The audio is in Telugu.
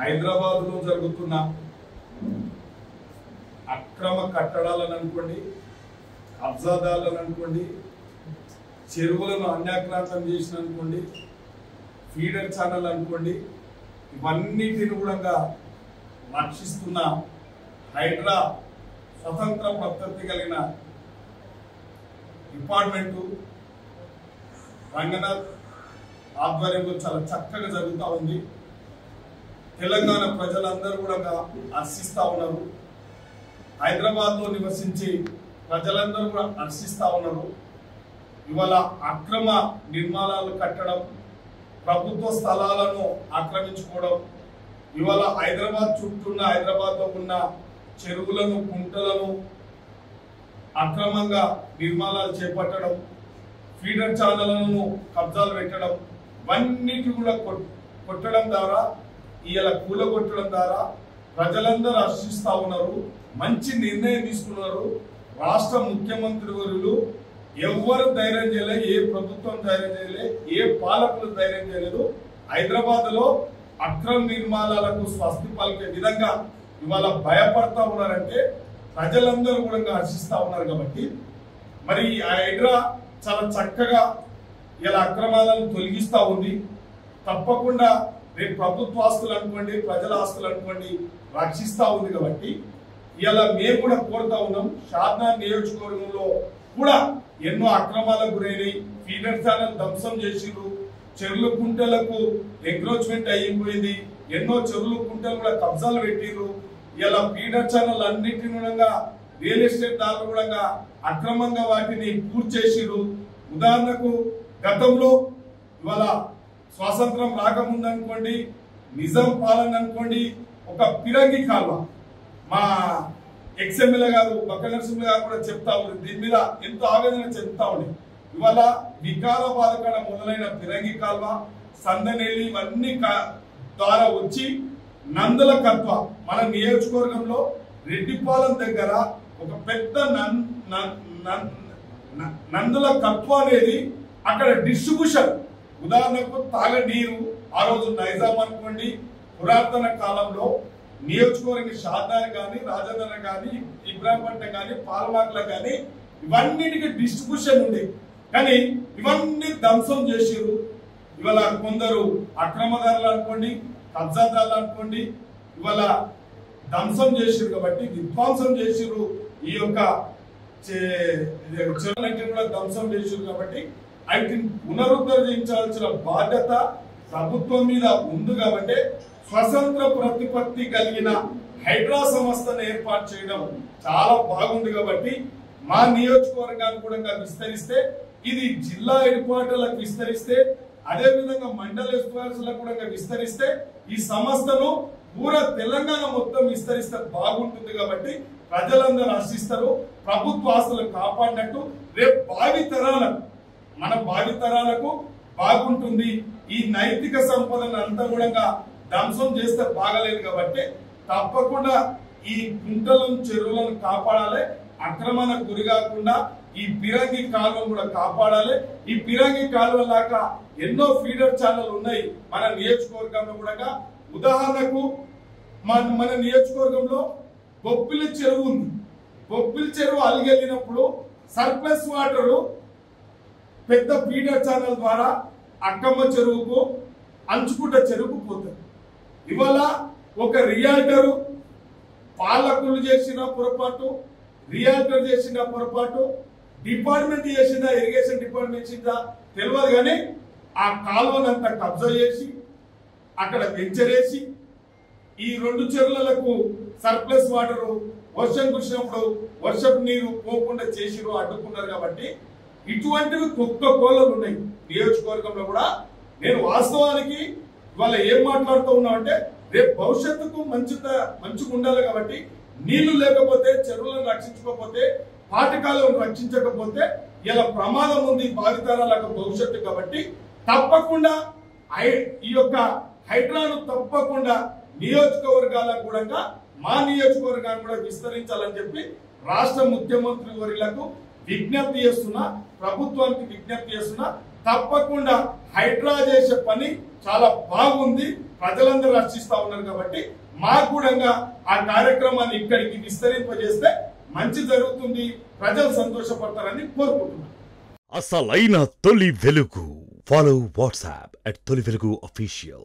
హైదరాబాద్ లో జరుగుతున్న అక్రమ కట్టడాలను అనుకోండి, కబ్జాదారులను అనుకోండి, చెరువులను అన్యాక్రాంతం చేసిన అనుకోండి, ఫీడర్ ఛానల్ అనుకోండి, ఇవన్నిటిని కూడా రక్షిస్తున్న హైడ్రా స్వతంత్ర ప్రత్యర్థి కలిగిన డిపార్ట్మెంటు రంగనాథ్ ఆధ్వర్యంలో చాలా చక్కగా జరుగుతూ ఉంది. తెలంగాణ ప్రజలందరూ కూడా హర్షిస్తూ ఉన్నారు. హైదరాబాద్ లో నివసించి ప్రజలందరూ కూడా హర్షిస్తూ ఉన్నారు. ఇవాళ అక్రమ నిర్మాణాలు కట్టడం, ప్రభుత్వ స్థలాలను ఆక్రమించుకోవడం, ఇవాళ హైదరాబాద్ చుట్టూ హైదరాబాద్ లో ఉన్న చెరువులను, కుంటలను అక్రమంగా నిర్మాణాలు చేపట్టడం, ఫీడర్ ఛానళ్లను కబ్జాలు పెట్టడం, ఇవన్నిటి కూడా కొట్టడం ద్వారా, ఇలా కూలగొట్టడం ద్వారా ప్రజలందరూ హర్షిస్తూ ఉన్నారు. మంచి నిర్ణయం తీసుకున్నారు. రాష్ట్ర ముఖ్యమంత్రి వర్యులు ఎవరు ధైర్యం చేయలే, ఏ ప్రభుత్వం ధైర్యం చేయలే, ఏ పాలకులు ధైర్యం చేయలేదు. హైదరాబాద్ లో అక్రమ నిర్మాణాలకు స్వస్తి పలికే విధంగా ఇవాళ భయపడతా ఉన్నారంటే ప్రజలందరూ కూడా హర్షిస్తా ఉన్నారు. కాబట్టి మరి హైడ్రా చాలా చక్కగా ఇలా అక్రమాలను తొలగిస్తూ ఉంది. తప్పకుండా రేపు ప్రభుత్వ ఆస్తులు అనుకోండి, ప్రజల ఆస్తులు అనుకోండి రక్షిస్తూ ఉంది. కాబట్టి ఇలా మేము కూడా కోరుతా ఉన్నాం. షాద్నగర్ నియోజకవర్గంలో కూడా ఎన్నో అక్రమాలకు గురైనవి. ఫీడర్ ఛానల్ ధ్వంసం చేసిరు, చెరువుల కుంటలకు ఎంక్రోచ్మెంట్ అయిపోయింది, ఎన్నో చెరువుల కుంటలు కూడా కబ్జాలు పెట్టిరు. ఇలా ఫీడర్ ఛానల్ అన్నింటిని కూడా రియల్ ఎస్టేట్ దారులు కూడా అక్రమంగా వాటిని పూర్తి చేసిరు. ఉదాహరణకు గతంలో ఇవాళ స్వాతంత్రం రాకముందు అనుకోండి, నిజాం పాలన అనుకోండి, ఒక పిరంగి కాల్వ మా ఎక్స్ఎమ్మెల్యే గారు బక్క నరసింహ గారు కూడా చెప్తా ఉంది. దీని మీద ఎంతో ఆవేదన చెప్తా ఉంది. ఇవాళ వికారాబాద్ కాడ మొదలైన పిరంగి కాల్వ, సందనేలి ఇవన్నీ ద్వారా వచ్చి నందుల కత్వ మన నియోజకవర్గంలో రెడ్డిపాలెం దగ్గర ఒక పెద్ద నందుల కత్వ అనేది అక్కడ డిస్ట్రిబ్యూషన్. ఉదాహరణకు తాగనీరు ఆ రోజు నైజాం అనుకోండి, పురాతన కాలంలో నియోజకవర్గ షాద్నగర్ కానీ, రాజేంద్ర కానీ, ఇబ్రాహింపట్నం కానీ, పాల్మాకుల కానీ ఇవన్నిటికి డిస్ట్రిబ్యూషన్ ఉంది. కానీ ఇవన్నీ ధ్వంసం చేసిరు. ఇవాళ కొందరు అక్రమదారులు అనుకోండి, కబ్జాదారులు అనుకోండి, ఇవాళ ధ్వంసం చేసిరు. కాబట్టి విధ్వంసం చేసిరు. ఈ యొక్క చెరువులన్నింటిని కూడా ధ్వంసం చేసిరు. కాబట్టి వాటిని పునరుద్ధరించాల్సిన బాధ్యత ప్రభుత్వం మీద ఉంది. కాబట్టి స్వతంత్ర ప్రతిపత్తి కలిగిన హైడ్రా సంస్థను ఏర్పాటు చేయడం చాలా బాగుంది. కాబట్టి మా నియోజకవర్గాన్ని కూడా విస్తరిస్తే, ఇది జిల్లా హెడ్క్వార్టర్లకు విస్తరిస్తే, అదే విధంగా మండల హెడ్క్వార్టర్లకు కూడా విస్తరిస్తే, ఈ సంస్థను పూరా తెలంగాణ మొత్తం విస్తరిస్తే బాగుంటుంది. కాబట్టి ప్రజలందరూ హర్షిస్తారు. ప్రభుత్వ ఆస్తులను కాపాడినట్టు రేపు భావితరాలకు, మన భావితరాలకు బాగుంటుంది. ఈ నైతిక సంపదను అంతా కూడా ధ్వంసం చేస్తే బాగలేదు. కాబట్టి తప్పకుండా ఈ కుంటలను, చెరువులను కాపాడాలి. అక్రమానికి గురి కాకుండా ఈ పిరంగి కాలువను కూడా కాపాడాలి. ఈ పిరంగి కాలువ లాగా ఎన్నో ఫీడర్ ఛానల్ ఉన్నాయి మన నియోజకవర్గంలో కూడా. ఉదాహరణకు మన నియోజకవర్గంలో బొప్పిలి చెరువు ఉంది. బొప్పిలి చెరువు అలిగెళ్ళినప్పుడు సర్ప్లస్ వాటర్ పెద్ద ఫీడర్ ఛానల్ ద్వారా అక్కమ్మ చెరువుకు, అంచుకుంట చెరువుకు పోతుంది. ఇవాళ ఒక రియాల్టర్ పాలకులు చేసిన పొరపాటు, రియాల్టర్ చేసిన పొరపాటు, డిపార్ట్మెంట్ చేసిందా, ఇరిగేషన్ డిపార్ట్మెంట్ చేసిందా తెలియదు. కానీ ఆ కాలువనంతా కబ్జా చేసి అక్కడ వెంచరేసి ఈ రెండు చెరువులకు సర్ప్లస్ వాటర్ వర్షం కురిసినప్పుడు వర్షపు నీరు పోకుండా చేసిరు, అడ్డుకున్నారు. కాబట్టి ఇటువంటివి కొత్త కోలలు ఉన్నాయి నియోజకవర్గంలో కూడా. నేను వాస్తవానికి ఇవాళ ఏం మాట్లాడుతూ ఉన్నా అంటే, రేపు భవిష్యత్తుకు మంచిగా ఉండాలి. కాబట్టి నీళ్లు లేకపోతే, చెరువులను రక్షించకపోతే, పాఠకాలను రక్షించకపోతే ఇలా ప్రమాదం ఉంది భావితరాలకు భవిష్యత్తు. కాబట్టి తప్పకుండా ఈ యొక్క హైడ్రాను తప్పకుండా నియోజకవర్గాలకు కూడా, మా నియోజకవర్గాన్ని కూడా విస్తరించాలని చెప్పి రాష్ట్ర ముఖ్యమంత్రి వర్యులకు విజ్ఞప్తి చేస్తున్నా, ప్రభుత్వానికి విజ్ఞప్తి చేస్తున్నా. తప్పకుండా హైడ్రా చేసే పని చాలా బాగుంది. ప్రజలందరూ హర్షిస్తా ఉన్నారు కాబట్టి మాకు కూడా ఆ కార్యక్రమాన్ని ఇక్కడికి విస్తరింపజేస్తే మంచి జరుగుతుంది, ప్రజలు సంతోషపడతారని కోరుకుంటున్నాను. అసలైన తొలి వెలుగు. ఫాలో వాట్సాప్ @తొలి వెలుగు official.